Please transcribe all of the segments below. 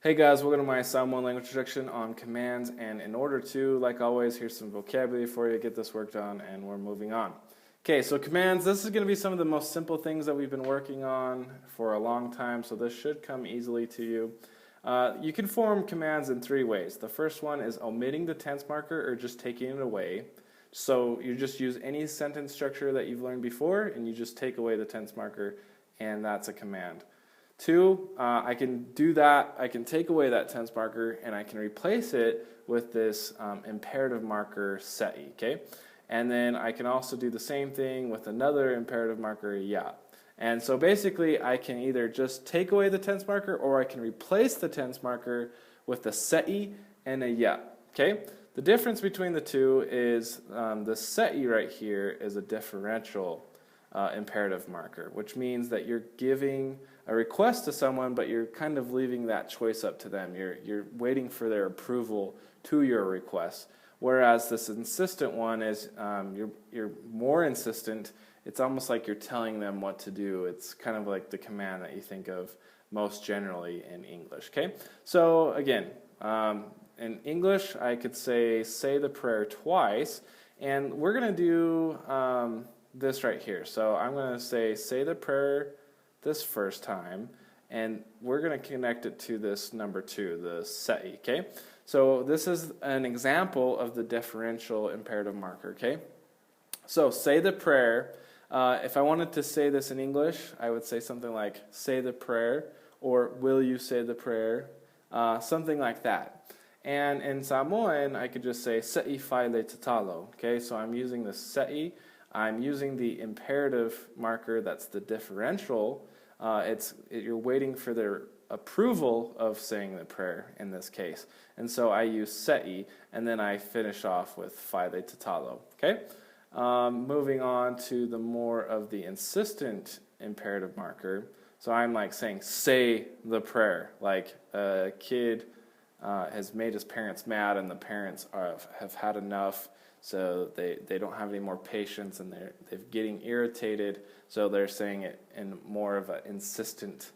Hey guys, welcome to my Samoan language introduction on commands, and in order to, like always, here's some vocabulary for you, get this worked on, and we're moving on. Okay, so commands, this is going to be some of the most simple things that we've been working on for a long time, so this should come easily to you. You can form commands in three ways. The first one is omitting the tense marker or just taking it away. So you just use any sentence structure that you've learned before, and you just take away the tense marker, and that's a command. Two, I can do that, I can take away that tense marker and I can replace it with this imperative marker sei, okay? And then I can also do the same thing with another imperative marker ya. And so basically I can either just take away the tense marker or I can replace the tense marker with a sei and a ya, okay? The difference between the two is the sei right here is a differential imperative marker, which means that you're giving a request to someone, but you're kind of leaving that choice up to them. You're waiting for their approval to your request. Whereas this insistent one is you're more insistent. It's almost like you're telling them what to do. It's kind of like the command that you think of most generally in English. Okay, so again, in English, I could say the prayer twice, and we're gonna do this right here. So I'm going to say the prayer this first time, and we're going to connect it to this number 2, the sei, okay? So this is an example of the differential imperative marker, okay? So say the prayer. If I wanted to say this in English, I would say something like, say the prayer, or will you say the prayer, something like that. And in Samoan, I could just say, sei whai le tatalo, okay? So I'm using the sei. I'm using the imperative marker, that's the differential. You're waiting for their approval of saying the prayer in this case. And so I use sei, and then I finish off with whai le tatalo. Okay? Moving on to the more of the insistent imperative marker. So I'm like saying, say the prayer. Like a kid has made his parents mad, and the parents have had enough. So they don't have any more patience, and they're getting irritated, so they're saying it in more of an insistent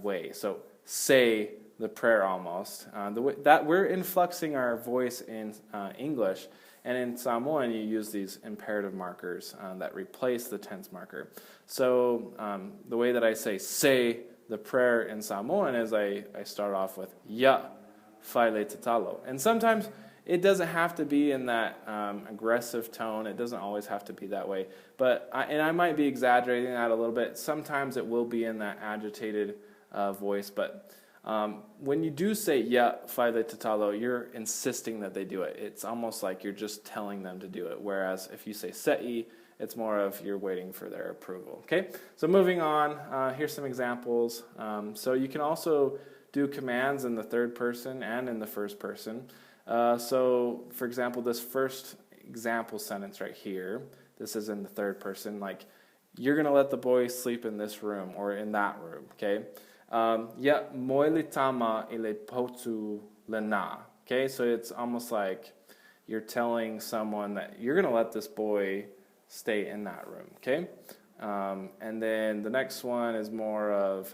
way. So say the prayer almost. The way that we're influxing our voice in English, and in Samoan you use these imperative markers that replace the tense marker. So the way that I say the prayer in Samoan is I start off with ya whai le tatalo. And sometimes it doesn't have to be in that aggressive tone. It doesn't always have to be that way. But I might be exaggerating that a little bit. Sometimes it will be in that agitated voice. But when you do say ya whai le tatalo, you're insisting that they do it. It's almost like you're just telling them to do it. Whereas if you say sei, it's more of you're waiting for their approval. Okay. So moving on, here's some examples. So you can also do commands in the third person and in the first person. So, for example, this first example sentence right here, this is in the third person, like, you're going to let the boy sleep in this room or in that room, okay? Ya moi le tama I le potu le na, okay? So it's almost like you're telling someone that you're going to let this boy stay in that room, okay? And then the next one is more of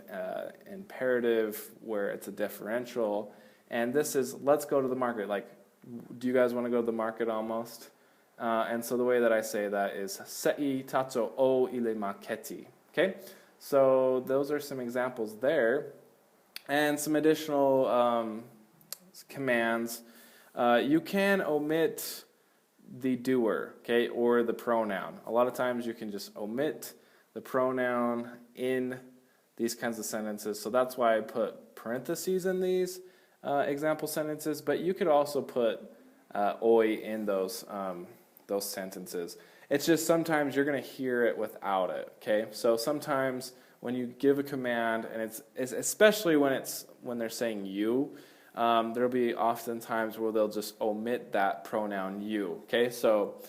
imperative, where it's a differential. And this is, let's go to the market. Like, do you guys want to go to the market almost? And so the way that I say that is, sei tato o ile maketi. Okay? So those are some examples there. And some additional commands. You can omit the doer, okay, or the pronoun. A lot of times you can just omit the pronoun in these kinds of sentences. So that's why I put parentheses in these example sentences, but you could also put oi in those sentences. It's just sometimes you're going to hear it without it. Okay, so sometimes when you give a command, and it's especially when they're saying you, there'll be often times where they'll just omit that pronoun you. Okay, so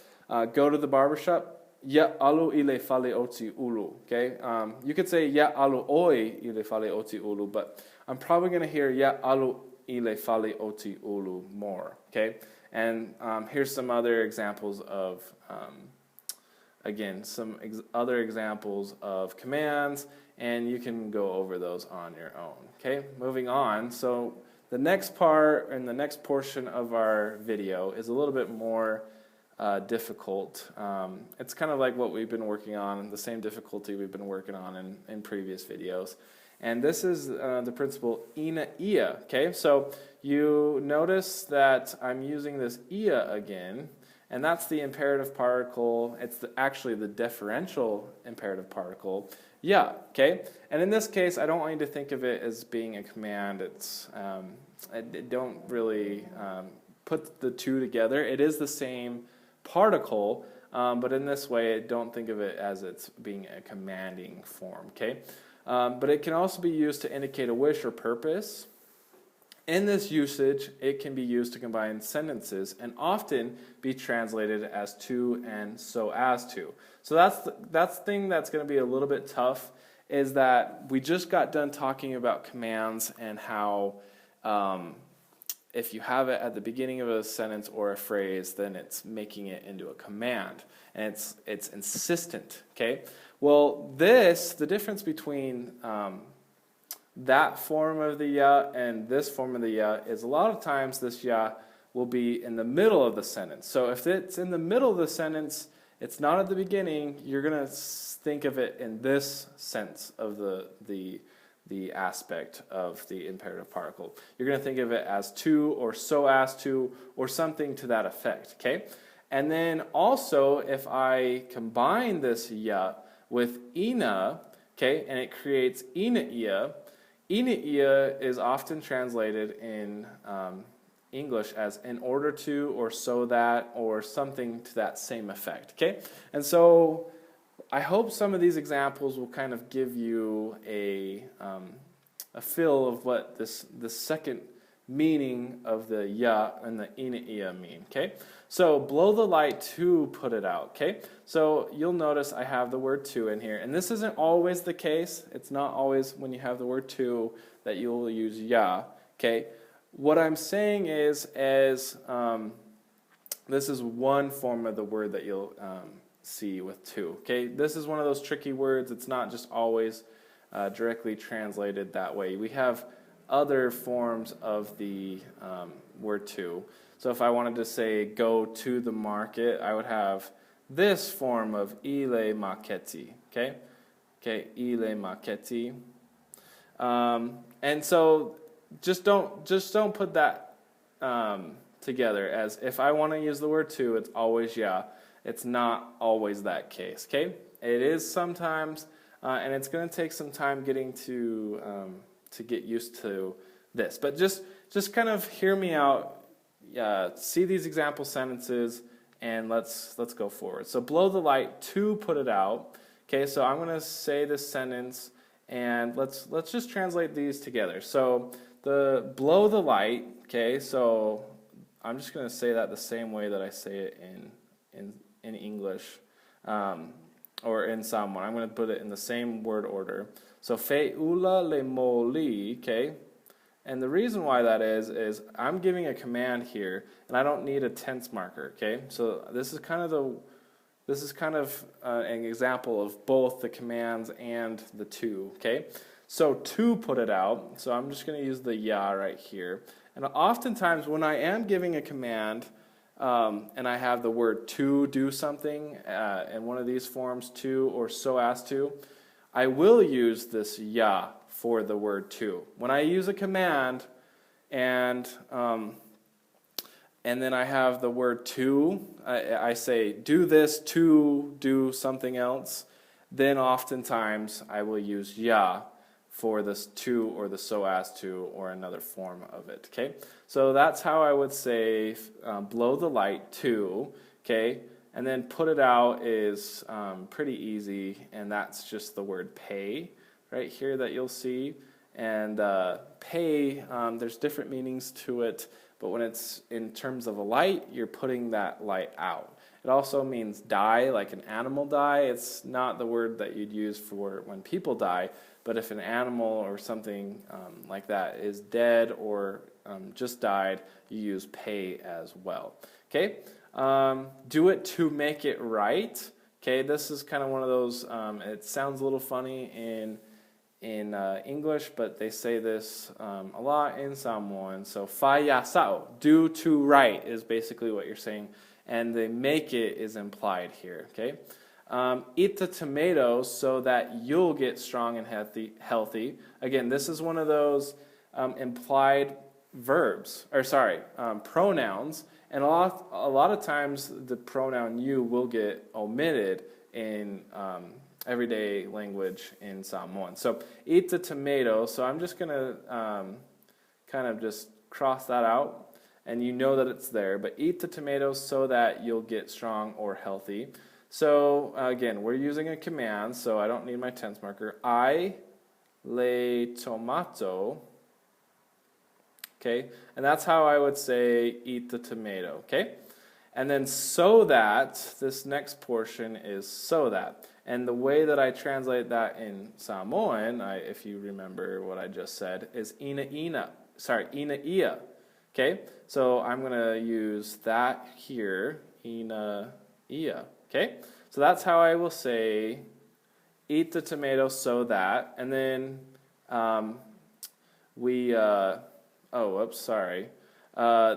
go to the barbershop. Ya alu ile fale oti ulu. Okay, you could say ya alu oi ile fale oti ulu, but I'm probably going to hear ya alu ile fale oti ulu more, okay? And here's some other examples of, again, some other examples of commands and you can go over those on your own. Okay, moving on. So the next part and the next portion of our video is a little bit more difficult. It's kind of like what we've been working on, the same difficulty we've been working on in previous videos. And this is the principle ina ia. Okay, so you notice that I'm using this ia again, and that's the imperative particle. It's actually the deferential imperative particle, yeah. Okay, and in this case, I don't want you to think of it as being a command. It's don't really put the two together. It is the same particle, but in this way, don't think of it as it's being a commanding form. Okay, but it can also be used to indicate a wish or purpose. In this usage, it can be used to combine sentences and often be translated as to and so as to. So that's the thing that's going to be a little bit tough, is that we just got done talking about commands and how if you have it at the beginning of a sentence or a phrase, then it's making it into a command, and it's insistent. Okay. Well, the difference between that form of the ya and this form of the ya is a lot of times this ya will be in the middle of the sentence. So if it's in the middle of the sentence, it's not at the beginning, you're going to think of it in this sense of the aspect of the imperative particle. You're going to think of it as to or so as to or something to that effect. Okay? And then also, if I combine this ya with ina, okay, and it creates ina ia. Ina ia is often translated in English as in order to or so that or something to that same effect. Okay, and so I hope some of these examples will kind of give you a feel of what the second meaning of the ya and the ina ia mean. Okay, so blow the light to put it out. Okay, so you'll notice I have the word to in here, and this isn't always the case. It's not always when you have the word to that you'll use ya. Okay, what I'm saying is this is one form of the word that you'll see with to. Okay, this is one of those tricky words. It's not just always directly translated that way. We have other forms of the word to. So if I wanted to say go to the market, I would have this form of ile maketi. Okay, ile maketi. And so just don't put that together as if I want to use the word to, it's always ya. It's not always that case. Okay, it is sometimes, and it's going to take some time getting to get used to this. But just kind of hear me out. See these example sentences, and let's go forward. So blow the light to put it out. Okay, so I'm going to say this sentence, and let's just translate these together. So the blow the light. Okay, so I'm just going to say that the same way that I say it in English or in Samoan. I'm going to put it in the same word order. So fe'ula le moli, okay? And the reason why that is I'm giving a command here, and I don't need a tense marker, okay? So this is kind of an example of both the commands and the to, okay? So to put it out, so I'm just going to use the ya right here. And oftentimes when I am giving a command and I have the word to do something in one of these forms, to or so as to, I will use this ya for the word to. When I use a command and then I have the word to, I say do this to do something else, then oftentimes I will use ya for this to or the so as to or another form of it. Okay, so that's how I would say blow the light to. Okay, and then put it out is pretty easy, and that's just the word pay right here that you'll see. And pay, there's different meanings to it, but when it's in terms of a light, you're putting that light out. It also means die, like an animal die. It's not the word that you'd use for when people die, but if an animal or something like that is dead or just died, you use pay as well. Okay, do it to make it right. Okay, this is kind of one of those, it sounds a little funny in English, but they say this a lot in Samoan. So faya sao, do to right, is basically what you're saying, and the make it is implied here. Okay, eat the tomatoes so that you'll get strong and healthy. Again, this is one of those implied verbs, or sorry, pronouns, and a lot of times the pronoun you will get omitted in everyday language in Samoan. So eat the tomato. So I'm just gonna kind of just cross that out, and you know that it's there. But eat the tomatoes so that you'll get strong or healthy. So again, we're using a command, so I don't need my tense marker. I le tomato. Okay, and that's how I would say eat the tomato. Okay, and then so that, this next portion is so that. And the way that I translate that in Samoan, if you remember what I just said, is ina ia. Okay, so I'm going to use that here, ina ia. Okay, so that's how I will say eat the tomato so that. And then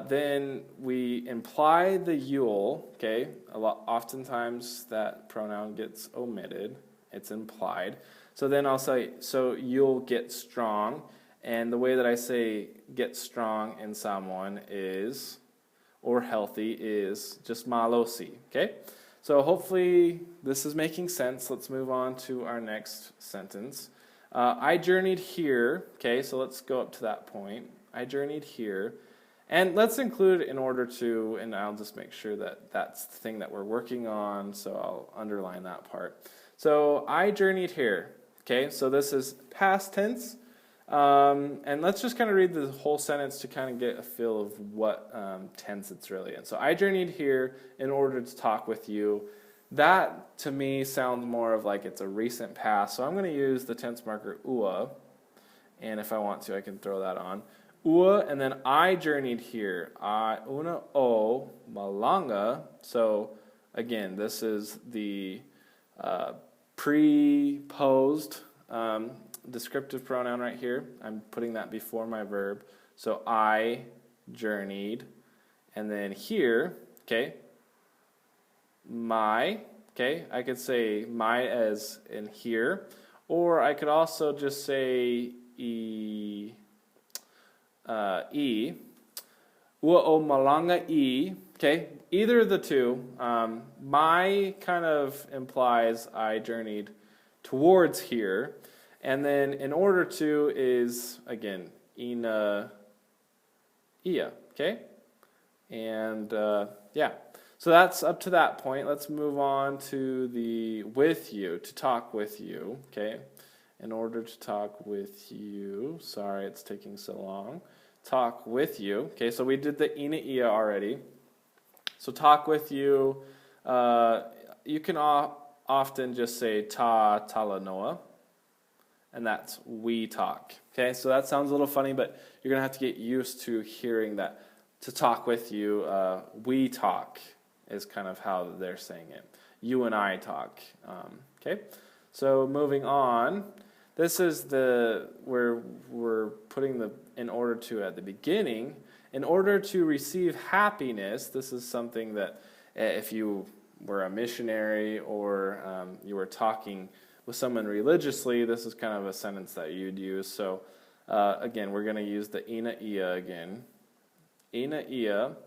then we imply the you'll, okay? Oftentimes that pronoun gets omitted. It's implied. So then I'll say, so you'll get strong. And the way that I say get strong in Samoan is, or healthy, is just malosi, okay? So hopefully this is making sense. Let's move on to our next sentence. I journeyed here, okay? So let's go up to that point. I journeyed here. And let's include in order to, and I'll just make sure that that's the thing that we're working on, so I'll underline that part. So I journeyed here, okay? So this is past tense, and let's just kind of read the whole sentence to kind of get a feel of what tense it's really in. So I journeyed here in order to talk with you. That, to me, sounds more of like it's a recent past, so I'm going to use the tense marker ua, and if I want to, I can throw that on. Ua, and then I journeyed here. Una o malanga. So again, this is the pre-posed descriptive pronoun right here. I'm putting that before my verb. So I journeyed, and then here, okay, my, okay, I could say my as in here, or I could also just say ua o malanga okay, either of the two. My kind of implies I journeyed towards here, and then in order to is, again, ina ia, okay? And yeah, so that's up to that point. Let's move on to the with you, to talk with you, okay? In order to talk with you, sorry it's taking so long. Talk with you. Okay, so we did the ina ia already. So talk with you, you can often just say ta talanoa, and that's we talk. Okay, so that sounds a little funny, but you're going to have to get used to hearing that. To talk with you, we talk is kind of how they're saying it. You and I talk. Okay, so moving on. This is where we're putting the in order to at the beginning. In order to receive happiness, this is something that if you were a missionary or you were talking with someone religiously, this is kind of a sentence that you'd use. So again, we're going to use the ina ia again. Ina ia.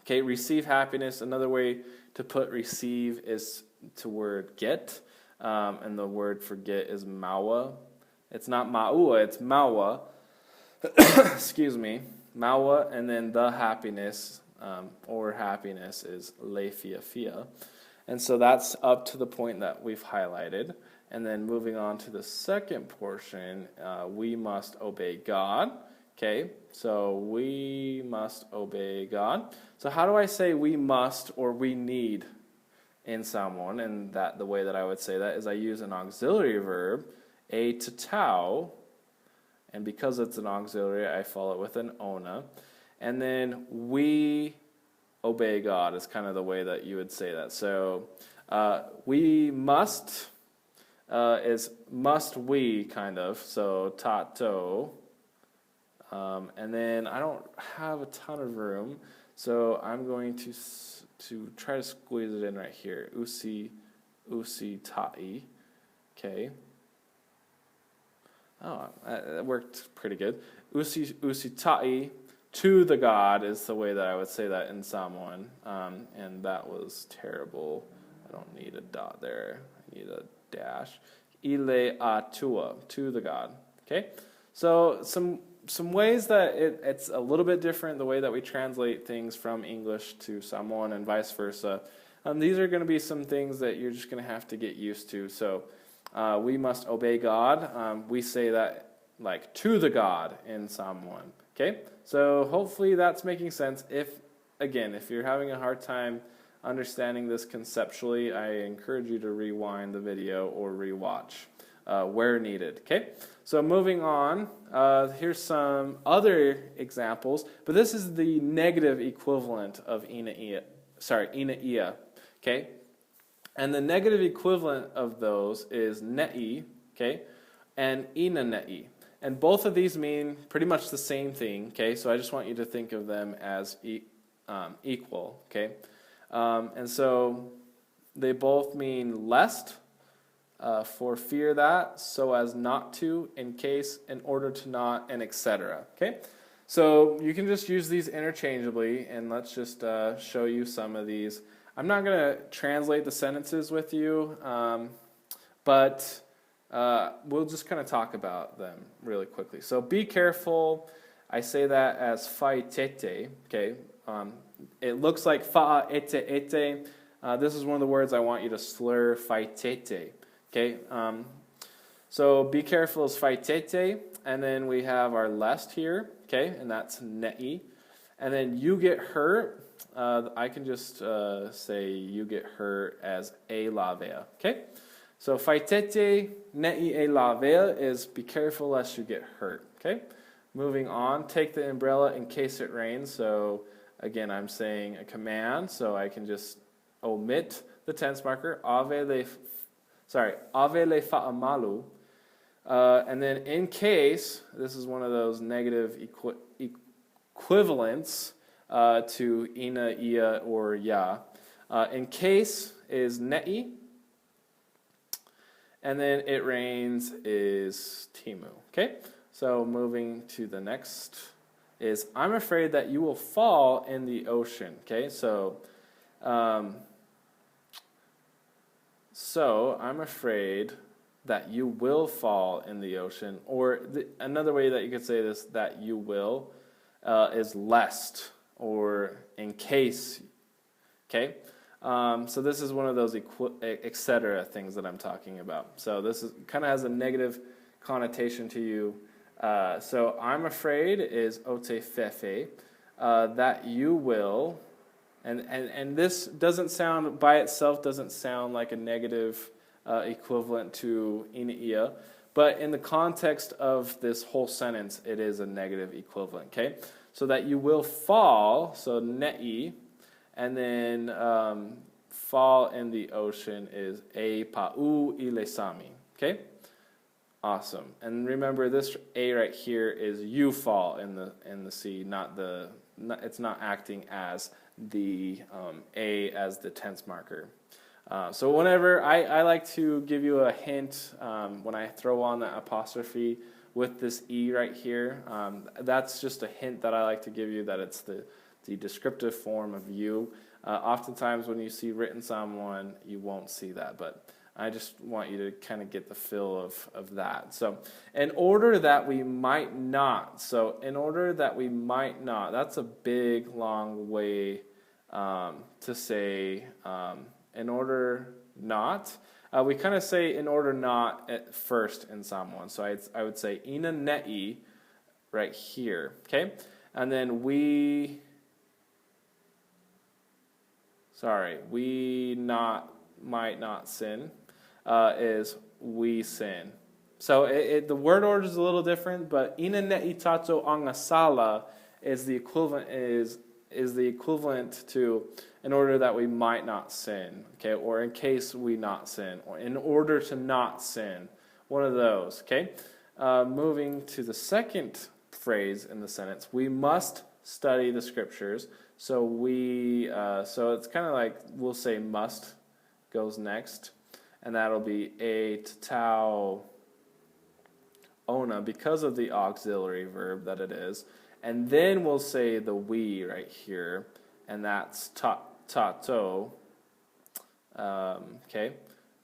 Okay, receive happiness. Another way to put receive is to word get. And the word for get is maua. It's not maua, it's maua. Excuse me. Maua, and then the happiness, or happiness, is lefiafia. And so that's up to the point that we've highlighted. And then moving on to the second portion, we must obey God. Okay, so we must obey God. So how do I say we must or we need in Samoan? And that the way that I would say that is I use an auxiliary verb, a to tau, and because it's an auxiliary, I follow it with an ona. And then we obey God is kind of the way that you would say that. So we must is must we, kind of. So tato. And then I don't have a ton of room, so I'm going to try to squeeze it in right here. Usi tai. Okay. Oh, that worked pretty good. Usi tai, to the god, is the way that I would say that in Samoan. And that was terrible. I don't need a dot there. I need a dash. Ile atua, to the god. Okay? So some ways that it's a little bit different, the way that we translate things from English to Samoan and vice versa. These are going to be some things that you're just going to have to get used to. So we must obey God. We say that like to the God in Samoan. Okay? So hopefully that's making sense. If you're having a hard time understanding this conceptually, I encourage you to rewind the video or rewatch where needed. Okay? So moving on, here's some other examples, but this is the negative equivalent of ina ia. Okay? And the negative equivalent of those is ne'i, okay, and ina ne'i. And both of these mean pretty much the same thing, okay? So I just want you to think of them as equal, okay? And so they both mean lest, for fear that, so as not to, in case, in order to not, and etc. Okay? So you can just use these interchangeably, and let's just show you some of these. I'm not going to translate the sentences with you, but we'll just kind of talk about them really quickly. So be careful. I say that as faitete, okay? It looks like fa'a ete ete. This is one of the words I want you to slur, faitete. Okay, so be careful is faitete, and then we have our lest here, okay, and that's ne'i. And then you get hurt, I can just say you get hurt as e lavea, okay? So faitete, ne'i e lavea is be careful lest you get hurt, okay? Moving on, take the umbrella in case it rains. So again, I'm saying a command, so I can just omit the tense marker, ave le fa'amalu. And then in case, this is one of those negative equivalents to ina, ia, or ya. In case is ne'i. And then it rains is timu. Okay? So moving to the next is I'm afraid that you will fall in the ocean. Okay? So I'm afraid that you will fall in the ocean. Or another way that you could say this, that you will, is lest or in case. Okay? So this is one of those etc. things that I'm talking about. So this kind of has a negative connotation to you. So I'm afraid is ote fefe, that you will. And this doesn't sound, by itself, doesn't sound like a negative equivalent to ina ia, but in the context of this whole sentence, it is a negative equivalent, okay? So that you will fall, so ne'i, and then fall in the ocean is e pa'u ilesami, okay? Awesome. And remember, this a right here is you fall in the sea, it's not acting as the a as the tense marker. So whenever I like to give you a hint when I throw on that apostrophe with this e right here, that's just a hint that I like to give you that it's the descriptive form of you. Oftentimes when you see written Samoan, you won't see that, but I just want you to kind of get the feel of that. So in order that we might not, that's a big, long way to say in order not. We kind of say in order not at first in Samoan. So I would say ina ne'i right here, okay? And then we might not sin. Is we sin. So the word order is a little different, but ina ne'i tato angasala is the equivalent is is the equivalent to in order that we might not sin, okay, or in case we not sin, or in order to not sin, one of those, okay. Moving to the second phrase in the sentence, we must study the scriptures. So so it's kind of like we'll say must goes next, and that'll be a tau ona because of the auxiliary verb that it is, and then we'll say the we right here, and that's tato. Okay,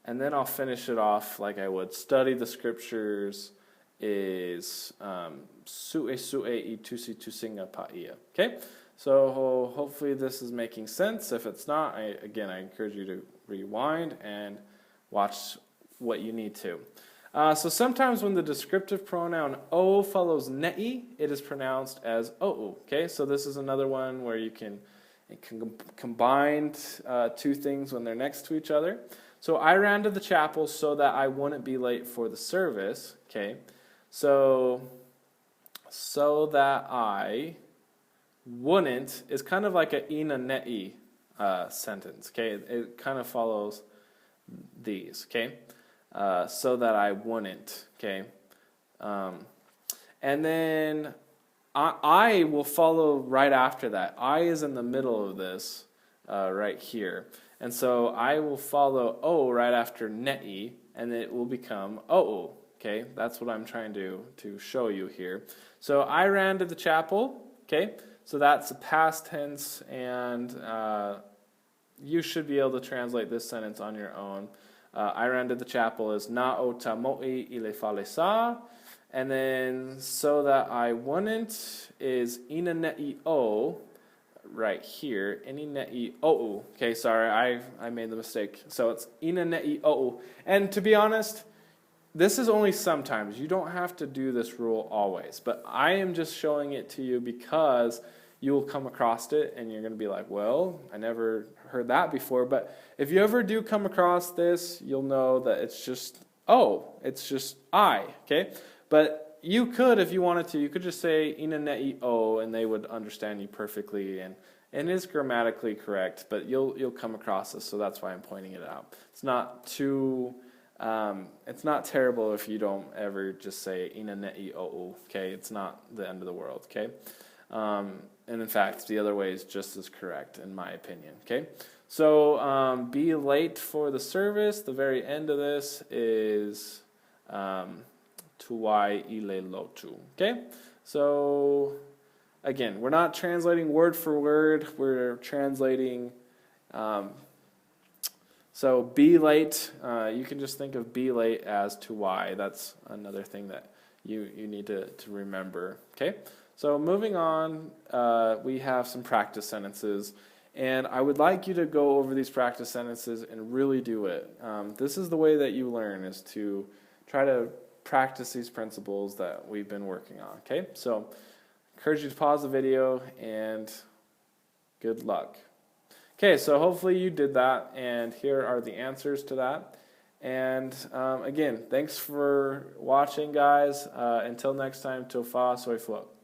and then I'll finish it off like I would. Study the scriptures is sue I tusi tusinga paia. Okay, so hopefully this is making sense. If it's not, I encourage you to rewind and watch what you need to. So sometimes when the descriptive pronoun o follows ne'i, it is pronounced as o'u. Okay, so this is another one where you can combine two things when they're next to each other. So I ran to the chapel so that I wouldn't be late for the service. Okay, so that I wouldn't is kind of like a ina ne'i sentence. Okay, it kind of follows these. Okay. So that I wouldn't, okay? And then I will follow right after that. I is in the middle of this right here. And so I will follow O right after ne'i, and it will become o'u, okay? That's what I'm trying to show you here. So I ran to the chapel, okay? So that's a past tense, and you should be able to translate this sentence on your own. I ran to the chapel is na o tamo'i ile falesa, and then so that I wouldn't is ina ne'i o right here. Ini ne'i o'u. Okay, sorry, I made the mistake. So it's ina ne'i o'u. And to be honest, this is only sometimes. You don't have to do this rule always, but I am just showing it to you because you will come across it and you're going to be like, well, I never heard that before. But if you ever do come across this, you'll know that it's just it's just I, okay? But you could, if you wanted to, you could just say ina ne'i o, and they would understand you perfectly, and it is grammatically correct, but you'll come across this, so that's why I'm pointing it out. It's not too it's not terrible if you don't ever just say ina ne'i o, okay? It's not the end of the world, okay? And in fact, the other way is just as correct, in my opinion, okay? So, be late for the service. The very end of this is tuwai ile lotu, okay? So, again, we're not translating word for word. We're translating, so be late. You can just think of be late as tuwai. That's another thing that you need to remember, okay? So moving on, we have some practice sentences, and I would like you to go over these practice sentences and really do it. This is the way that you learn, is to try to practice these principles that we've been working on, okay? So I encourage you to pause the video, and good luck. Okay, so hopefully you did that, and here are the answers to that. And again, thanks for watching, guys. Until next time, tofa soy float.